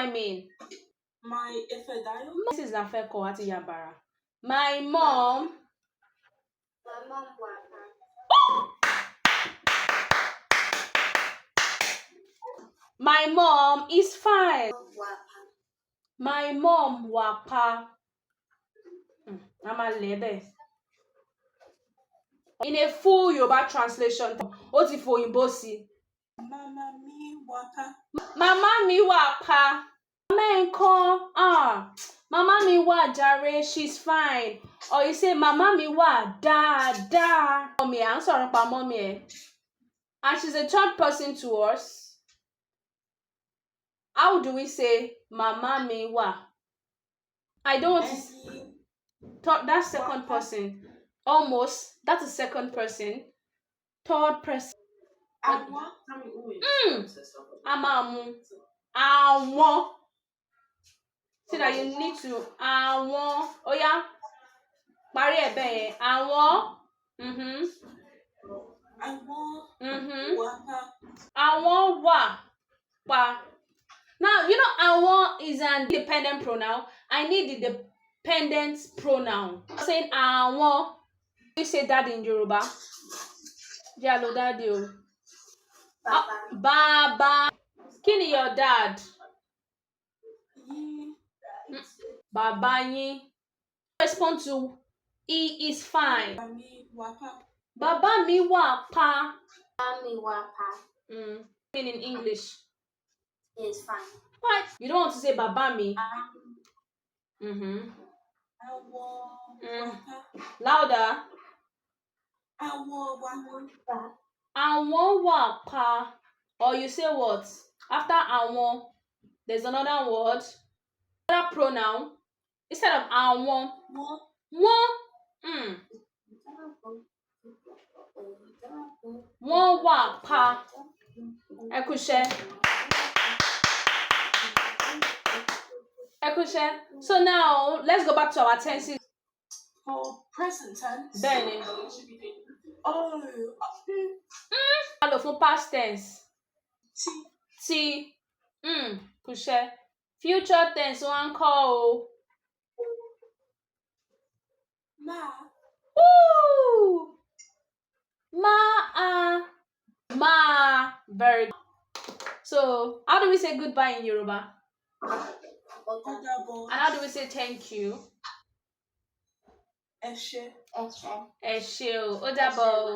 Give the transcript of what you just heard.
I mean? My Efedayo. This is Nafeko Ati Yabara. My mom. My mom is fine. My mom wapa. I'm a lebe. In a full Yoruba translation, what if for Imbosi? Mama mi wapa. Mama mi wapa. Mama mi wa jare, she's fine. Or you say Mama mi wa da. Mommy, I'm sorry about mommy. And she's a third person to us. How do we say Mama mi wa? I don't want to that second person. Almost. That's a second person. Third person. Amamu. Awon. See that you need to awon. Oh yeah. Parí ẹ̀ bẹ́ẹ̀ yẹn. Awon. Awon wa pa. Now, you know, awon is an dependent pronoun. I need the dependent pronoun. I'm saying awon. You say that in Yoruba. Jalo daddy o. Baba. Kini your dad? Baba yin. Respond to he is fine. Baba mi wa pa. Mean in English. He is fine. What? You don't want to say Baba mi. Louder. Awon wa pa. Or you say what? After awon, there's another word, another pronoun. Instead of awon, won. Won wa pa. Ekushe. So now let's go back to our tenses. For present tense. Then. Hello for past tense. Ti. Kushe. Future tense one call. Ma. Woo! Ma. Very good. So, how do we say goodbye in Yoruba? And how do we say thank you? Eshe. Eshe. Odabo.